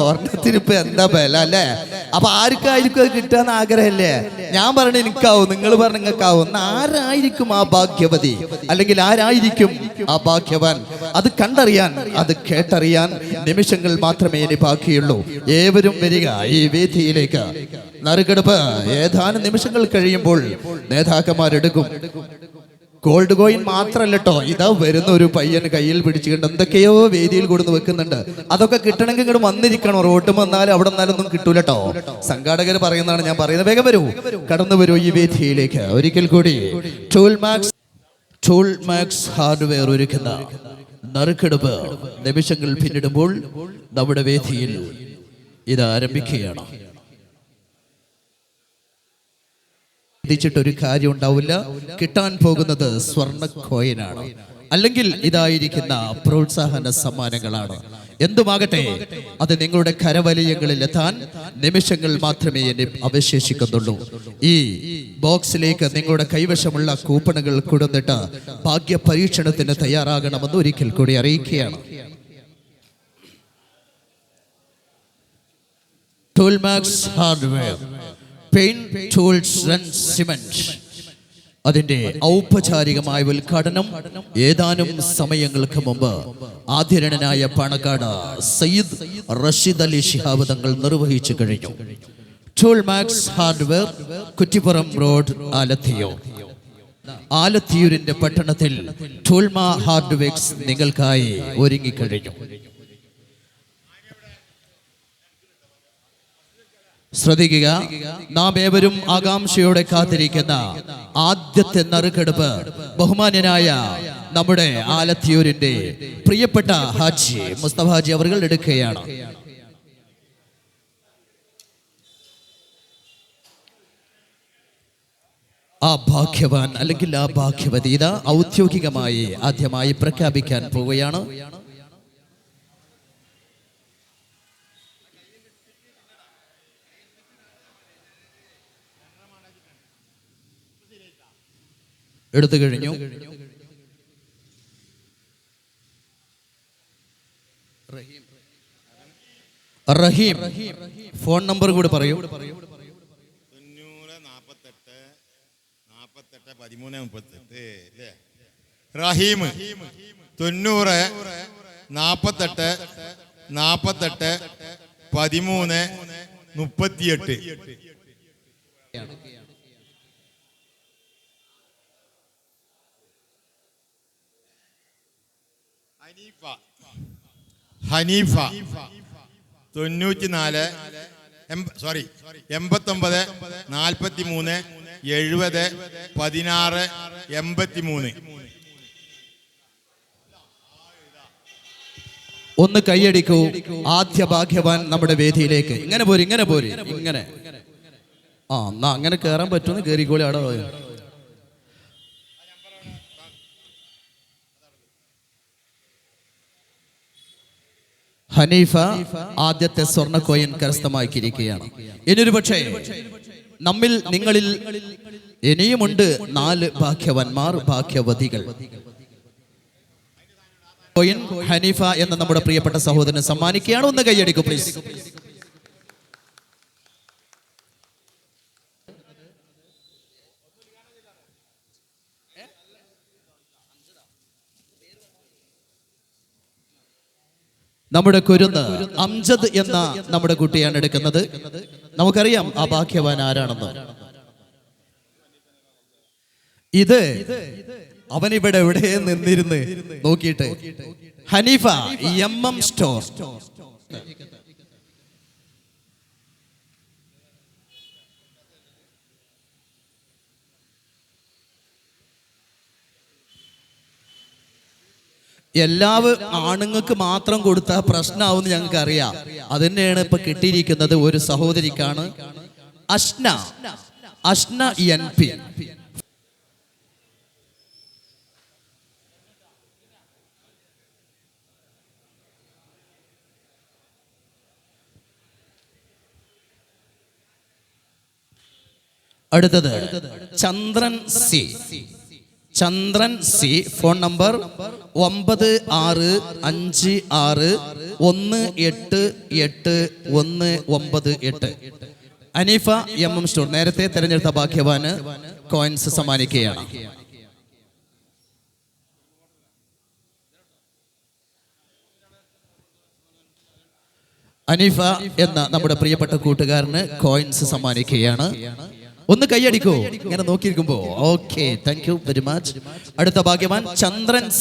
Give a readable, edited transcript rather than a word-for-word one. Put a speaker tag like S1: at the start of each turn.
S1: സ്വർണത്തിന് ഇപ്പൊ എന്താ ബല അല്ലേ? അപ്പൊ ആർക്കായിരിക്കും അത് കിട്ടാന്ന് ആഗ്രഹമല്ലേ? ഞാൻ പറഞ്ഞ എനിക്കാവും, നിങ്ങൾ പറഞ്ഞ നിങ്ങൾക്കാവും. ആരായിരിക്കും ആ ഭാഗ്യവതി, അല്ലെങ്കിൽ ആരായിരിക്കും ആ ഭാഗ്യവാൻ? അത് കണ്ടറിയാൻ, അത് കേട്ടറിയാൻ നിമിഷങ്ങൾ മാത്രമേ ഇനി ബാക്കിയുള്ളൂ. ഏവരും വരിക ഈ വേദിയിലേക്ക്. നറുക്കെടുപ്പ് ഏതാനും നിമിഷങ്ങൾ കഴിയുമ്പോൾ നേതാക്കന്മാരെടുക്കും. ഗോൾഡ് കോയിൻ മാത്രല്ല കേട്ടോ, ഇതാ വരുന്ന ഒരു പയ്യന് കയ്യിൽ പിടിച്ചുകൊണ്ട് എന്തൊക്കെയോ വേദിയിൽ കൊടുന്ന് വെക്കുന്നുണ്ട്. അതൊക്കെ കിട്ടണമെങ്കിൽ ഇങ്ങോട്ട് വന്നിരിക്കണം. റോട്ട് വന്നാലും അവിടെ നിന്നാലൊന്നും കിട്ടൂല കേട്ടോ. സംഘാടകർ പറയുന്നതാണ് ഞാൻ പറയുന്നത്. വേഗം വരൂ, കടന്നു വരൂ ഈ വേദിയിലേക്ക്. ഒരിക്കൽ കൂടി ടൂൾ മാക്സ് ഹാർഡ്വെയർ ഒരുക്കുന്ന നറുക്കെടുപ്പ് നിമിഷങ്ങൾ പിന്നിടുമ്പോൾ നമ്മുടെ വേദിയിൽ ഇത് ആരംഭിക്കുകയാണ്. ചിട്ടൊരു കാര്യം ഉണ്ടാവില്ല. കിട്ടാൻ പോകുന്നത് സ്വർണ്ണ കോയിനാണ്, അല്ലെങ്കിൽ ഇതായിരിക്കുന്ന പ്രോത്സാഹന സമ്മാനങ്ങളാണ്. എന്തുമാകട്ടെ, അത് നിങ്ങളുടെ കരവലയങ്ങളിൽ എത്താൻ നിമിഷങ്ങൾ മാത്രമേ ഇനി അവശേഷിക്കുന്നുള്ളൂ. ഈ ബോക്സിലേക്ക് നിങ്ങളുടെ കൈവശമുള്ള കൂപ്പണുകൾ കൊടുത്തിട്ട് ഭാഗ്യ പരീക്ഷണത്തിന് തയ്യാറാകണമെന്ന് ഒരിക്കൽ കൂടി അറിയിക്കുകയാണ്. Toolmax hardware, paint, tools and cement. അതിന്റെ ഔപചാരികമായ ഉദ്ഘാടനം ഏതാനും സമയങ്ങൾക്ക് മുമ്പ് ആദരണീയനായ പാണക്കാട് സയ്യിദ് റഷീദ് അലി ശിഹാബ് തങ്ങൾ നിർവഹിച്ചു കഴിഞ്ഞു. ടൂൾമാക്സ് ഹാർഡ്വെയർ, കുറ്റിപ്പുറം റോഡ്, ആലത്തിയൂർ. ആലത്തിയൂരിന്റെ പട്ടണത്തിൽ ടൂൾമാ ഹാർഡ്വെയർസ് നിങ്ങൾക്കായി ഒരുങ്ങിക്കഴിഞ്ഞു. ശ്രദ്ധിക്കുക, നാം ഏവരും ആകാംക്ഷയോടെ കാത്തിരിക്കുന്ന ആദ്യത്തെ നറുക്കെടുപ്പ് ബഹുമാന്യനായ നമ്മുടെ ആലത്തിയൂരിന്റെ പ്രിയപ്പെട്ട ഹാജി മുസ്തഫ ഹാജി അവർ എടുക്കുകയാണ്. ആ ഭാഗ്യവാൻ അല്ലെങ്കിൽ ആ ഭാഗ്യവതി ഇതാ ഔദ്യോഗികമായി ആദ്യമായി പ്രഖ്യാപിക്കാൻ പോവുകയാണ്. എടുത്തു കഴിഞ്ഞു. റഹീം, ഫോൺ നമ്പർ കൂടി പറയൂ.
S2: 9048 റഹീം 90 48 48 13 38. ഹനീഫ 94 89 43 70 16 83.
S1: ഒന്ന് കൈയടിക്കൂ. ആദ്യ ഭാഗ്യവാൻ നമ്മുടെ വേദിയിലേക്ക്. ഇങ്ങനെ പോര്, ഇങ്ങനെ പോര്, ഇങ്ങനെ. എന്നാ അങ്ങനെ കയറാൻ പറ്റുമെന്ന് കയറിക്കോളി. അവിടെ ഹനീഫ ആദ്യത്തെ സ്വർണ്ണ കോയിൻ കരസ്ഥമാക്കിയിരിക്കുകയാണ്. ഇനിയൊരു പക്ഷേ നമ്മിൽ നിങ്ങളിൽ ഇനിയുമുണ്ട് 4 ഭാഗ്യവാന്മാർ, ഭാഗ്യവതികൾ. കോയിൻ ഹനീഫ എന്ന നമ്മുടെ പ്രിയപ്പെട്ട സഹോദരൻ സമ്മാനിക്കുകയാണ്. ഒന്ന് കൈയടിക്കൂ പ്ലീസ്. നമ്മുടെ കുരുന്ന് അംജദ് എന്ന നമ്മുടെ കുട്ടിയാണ് എടുക്കുന്നത്. നമുക്കറിയാം ആ ഭാഗ്യവാൻ ആരാണെന്ന്. ഇത് അവനിവിടെ എവിടെ നിന്നിരുന്ന് നോക്കിയിട്ട് ഹനീഫ MM സ്റ്റോർ. എല്ലാവരും ആണുങ്ങൾക്ക് മാത്രം കൊടുത്താൽ പ്രശ്നമാവുമെന്ന് ഞങ്ങൾക്ക് അറിയാം. അത് തന്നെയാണ് ഇപ്പൊ കിട്ടിയിരിക്കുന്നത്. ഒരു സഹോദരിക്കാണ്, അഷ്ന NP. അടുത്തത് Chandran C. Chandran C, phone number 9656188198. Haneefa MM store നേരത്തെ തെരഞ്ഞെടുത്ത ഭാഗ്യവാന് കോയിൻസ് സമ്മാനിക്കുകയാണ്. അനീഫ എന്ന നമ്മുടെ പ്രിയപ്പെട്ട കൂട്ടുകാരന് കോയിൻസ് സമ്മാനിക്കുകയാണ്. ഒന്ന് കൈയടിക്കോ ഇങ്ങനെ നോക്കിയിരിക്കുമ്പോ. Okay, thank you very much. അടുത്ത ഭാഗ്യവാൻ ചന്ദ്രൻ സി.